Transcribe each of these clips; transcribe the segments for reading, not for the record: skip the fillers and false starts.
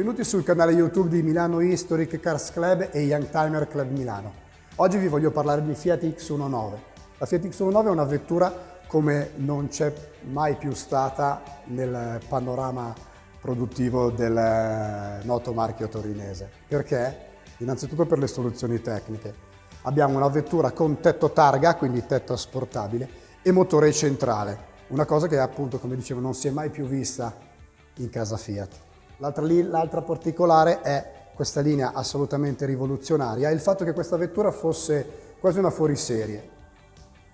Benvenuti sul canale YouTube di Milano Historic Cars Club e Youngtimer Club Milano. Oggi vi voglio parlare di Fiat X19. La Fiat X19 è una vettura come non c'è mai più stata nel panorama produttivo del noto marchio torinese. Perché? Innanzitutto per le soluzioni tecniche. Abbiamo una vettura con tetto targa, quindi tetto asportabile, e motore centrale. Una cosa che appunto, come dicevo, non si è mai più vista in casa Fiat. L'altra particolare è questa linea assolutamente rivoluzionaria e il fatto che questa vettura fosse quasi una fuoriserie.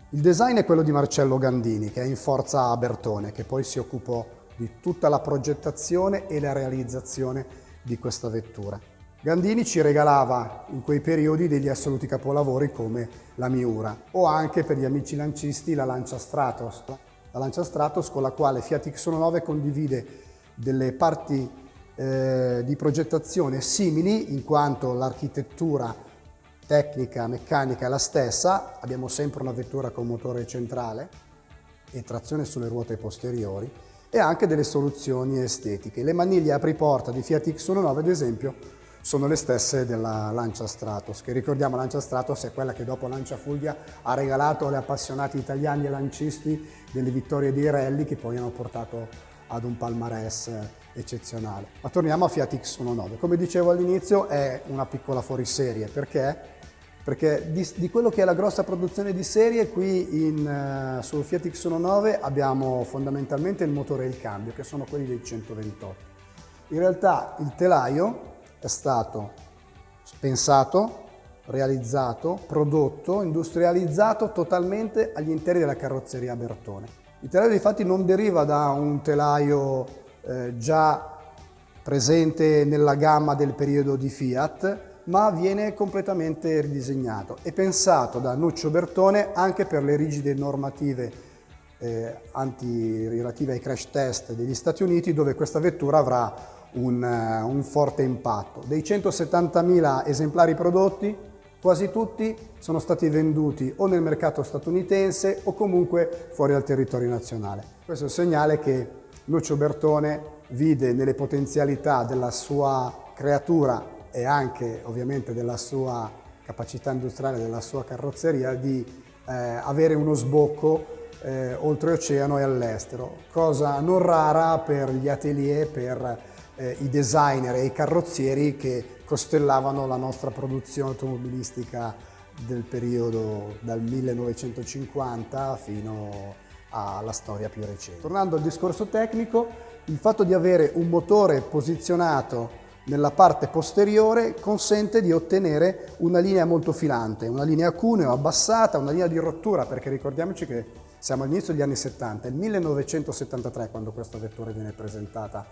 Il design è quello di Marcello Gandini, che è in forza a Bertone, che poi si occupò di tutta la progettazione e la realizzazione di questa vettura. Gandini ci regalava in quei periodi degli assoluti capolavori come la Miura o anche, per gli amici lancisti, la Lancia Stratos. La Lancia Stratos con la quale Fiat X19 condivide delle parti di progettazione simili, in quanto l'architettura tecnica, meccanica è la stessa. Abbiamo sempre una vettura con motore centrale e trazione sulle ruote posteriori e anche delle soluzioni estetiche. Le maniglie apriporta di Fiat X19, ad esempio, sono le stesse della Lancia Stratos, che ricordiamo, Lancia Stratos è quella che dopo Lancia Fulvia ha regalato agli appassionati italiani e lancisti delle vittorie di rally che poi hanno portato ad un palmarès eccezionale. Ma torniamo a Fiat X19. Come dicevo all'inizio, è una piccola fuoriserie. Perché? Perché di quello che è la grossa produzione di serie, qui sul Fiat X19 abbiamo fondamentalmente il motore e il cambio, che sono quelli dei 128. In realtà il telaio è stato pensato, realizzato, prodotto, industrializzato totalmente agli interni della carrozzeria Bertone. Il telaio infatti non deriva da un telaio già presente nella gamma del periodo di Fiat, ma viene completamente ridisegnato e pensato da Nuccio Bertone anche per le rigide normative relative ai crash test degli Stati Uniti, dove questa vettura avrà un forte impatto. Dei 170.000 esemplari prodotti, quasi tutti sono stati venduti o nel mercato statunitense o comunque fuori dal territorio nazionale. Questo è il segnale che Lucio Bertone vide nelle potenzialità della sua creatura e anche ovviamente della sua capacità industriale, della sua carrozzeria, di avere uno sbocco oltreoceano e all'estero, cosa non rara per gli atelier, per i designer e i carrozzieri che costellavano la nostra produzione automobilistica del periodo dal 1950 fino alla storia più recente. Tornando al discorso tecnico, il fatto di avere un motore posizionato nella parte posteriore consente di ottenere una linea molto filante, una linea cuneo abbassata, una linea di rottura, perché ricordiamoci che siamo all'inizio degli anni 70, è il 1973 quando questa vettura viene presentata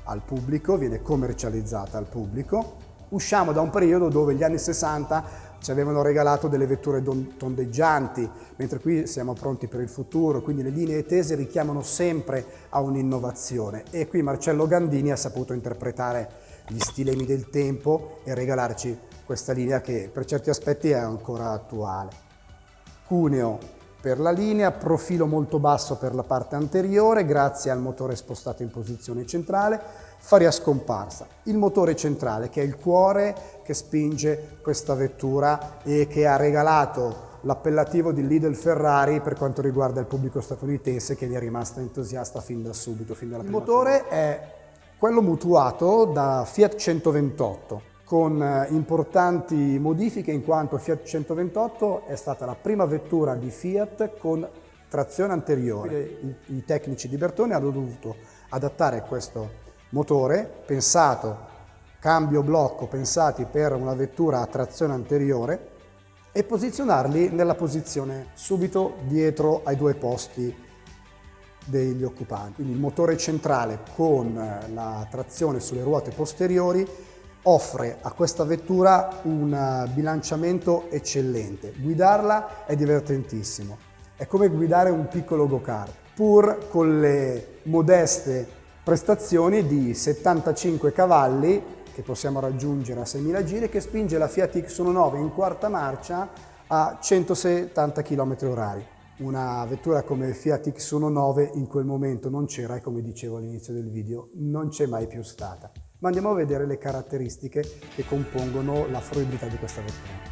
al pubblico, viene commercializzata al pubblico. Usciamo da un periodo dove gli anni 60 ci avevano regalato delle vetture tondeggianti, mentre qui siamo pronti per il futuro, quindi le linee tese richiamano sempre a un'innovazione e qui Marcello Gandini ha saputo interpretare gli stilemi del tempo e regalarci questa linea che per certi aspetti è ancora attuale. Cuneo per la linea, profilo molto basso per la parte anteriore grazie al motore spostato in posizione centrale, faria scomparsa. Il motore centrale, che è il cuore che spinge questa vettura e che ha regalato l'appellativo di Lidl Ferrari per quanto riguarda il pubblico statunitense, che ne è rimasto entusiasta fin da subito, fin dalla prima. Il motore è quello mutuato da Fiat 128 con importanti modifiche, in quanto Fiat 128 è stata la prima vettura di Fiat con trazione anteriore. I tecnici di Bertone hanno dovuto adattare questo motore, pensato, cambio blocco, pensati per una vettura a trazione anteriore, e posizionarli nella posizione subito dietro ai due posti degli occupanti. Quindi il motore centrale con la trazione sulle ruote posteriori offre a questa vettura un bilanciamento eccellente. Guidarla è divertentissimo, è come guidare un piccolo go-kart, pur con le modeste prestazioni di 75 cavalli che possiamo raggiungere a 6.000 giri, che spinge la Fiat X19 in quarta marcia a 170 km/h. Una vettura come Fiat X19 in quel momento non c'era e, come dicevo all'inizio del video, non c'è mai più stata. Ma andiamo a vedere le caratteristiche che compongono la fruibilità di questa vettura.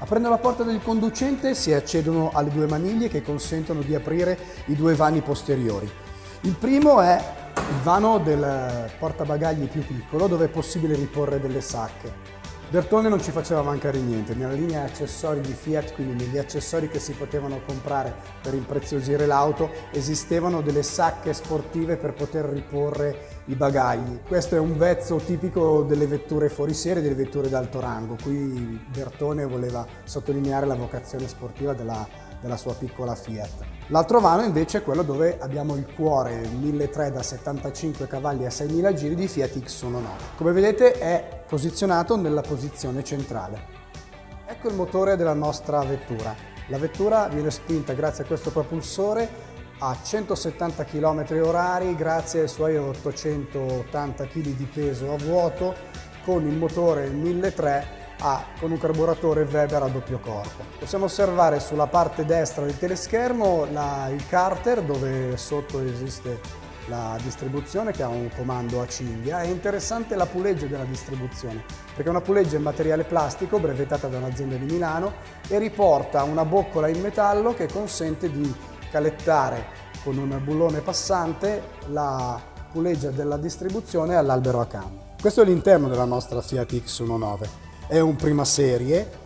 Aprendo la porta del conducente si accedono alle due maniglie che consentono di aprire i due vani posteriori. Il primo è il vano del portabagagli più piccolo, dove è possibile riporre delle sacche. Bertone non ci faceva mancare niente, nella linea accessori di Fiat, quindi negli accessori che si potevano comprare per impreziosire l'auto, esistevano delle sacche sportive per poter riporre i bagagli. Questo è un vezzo tipico delle vetture fuoriserie, delle vetture d'alto rango. Qui Bertone voleva sottolineare la vocazione sportiva della sua piccola Fiat. L'altro vano invece è quello dove abbiamo il cuore 1300 da 75 cavalli a 6000 giri di Fiat X19. Come vedete è posizionato nella posizione centrale. Ecco il motore della nostra vettura. La vettura viene spinta grazie a questo propulsore a 170 km/h grazie ai suoi 880 kg di peso a vuoto con il motore 1300 con un carburatore Weber a doppio corpo. Possiamo osservare sulla parte destra del teleschermo il carter dove sotto esiste la distribuzione che ha un comando a cinghia. È interessante la puleggia della distribuzione perché è una puleggia in materiale plastico brevettata da un'azienda di Milano e riporta una boccola in metallo che consente di calettare con un bullone passante la puleggia della distribuzione all'albero a cambio. Questo è l'interno della nostra Fiat X19. È un prima serie,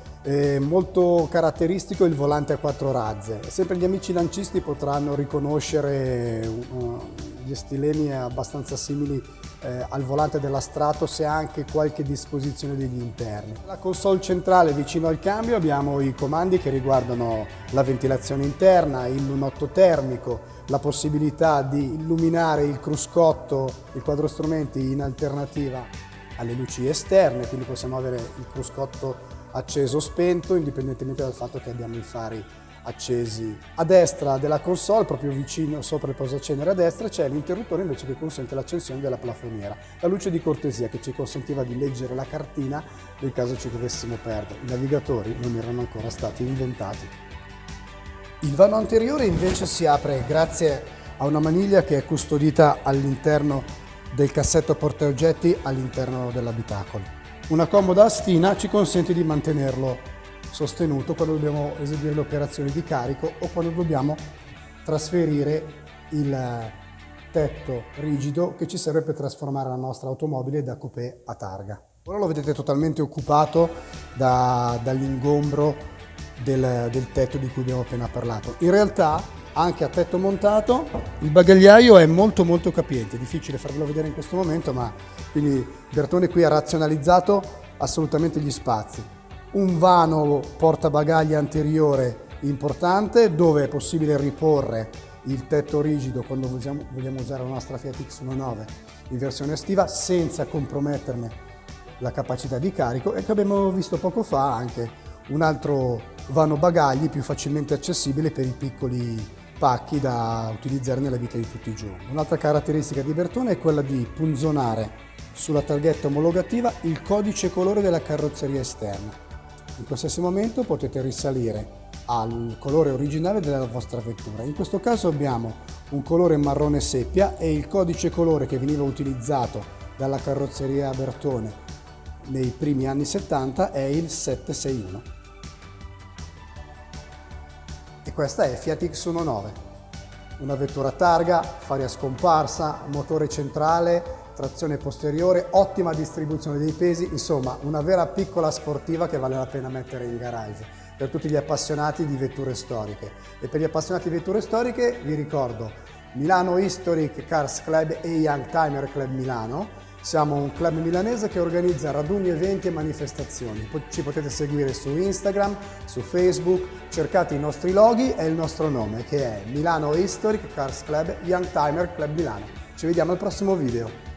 molto caratteristico il volante a 4 razze. Sempre gli amici lancisti potranno riconoscere gli stilemi abbastanza simili al volante della Stratos e anche qualche disposizione degli interni. Nella console centrale vicino al cambio abbiamo i comandi che riguardano la ventilazione interna, il lunotto termico, la possibilità di illuminare il cruscotto, il quadro strumenti in alternativa alle luci esterne, quindi possiamo avere il cruscotto acceso o spento indipendentemente dal fatto che abbiamo i fari accesi. A destra della console, proprio vicino sopra il posacenere a destra, c'è l'interruttore invece che consente l'accensione della plafoniera, la luce di cortesia che ci consentiva di leggere la cartina nel caso ci dovessimo perdere. I navigatori non erano ancora stati inventati. Il vano anteriore invece si apre grazie a una maniglia che è custodita all'interno del cassetto portaoggetti all'interno dell'abitacolo. Una comoda astina ci consente di mantenerlo sostenuto quando dobbiamo eseguire le operazioni di carico o quando dobbiamo trasferire il tetto rigido che ci serve per trasformare la nostra automobile da coupé a targa. Ora lo vedete totalmente occupato dall'ingombro del tetto di cui abbiamo appena parlato. In realtà anche a tetto montato il bagagliaio è molto capiente, è difficile farvelo vedere in questo momento, ma quindi Bertone qui ha razionalizzato assolutamente gli spazi. Un vano portabagagli anteriore importante dove è possibile riporre il tetto rigido quando vogliamo usare la nostra Fiat X19 in versione estiva senza comprometterne la capacità di carico, e che abbiamo visto poco fa anche un altro vano bagagli più facilmente accessibile per i piccoli pacchi da utilizzare nella vita di tutti i giorni. Un'altra caratteristica di Bertone è quella di punzonare sulla targhetta omologativa il codice colore della carrozzeria esterna. In qualsiasi momento potete risalire al colore originale della vostra vettura. In questo caso abbiamo un colore marrone seppia e il codice colore che veniva utilizzato dalla carrozzeria Bertone nei primi anni 70 è il 761. E questa è Fiat X19, una vettura targa, fari a scomparsa, motore centrale, trazione posteriore, ottima distribuzione dei pesi, insomma una vera piccola sportiva che vale la pena mettere in garage per tutti gli appassionati di vetture storiche. E per gli appassionati di vetture storiche vi ricordo Milano Historic Cars Club e Young Timer Club Milano. Siamo un club milanese che organizza raduni, eventi e manifestazioni. Ci potete seguire su Instagram, su Facebook, cercate i nostri loghi e il nostro nome, che è Milano Historic Cars Club Youngtimer Club Milano. Ci vediamo al prossimo video.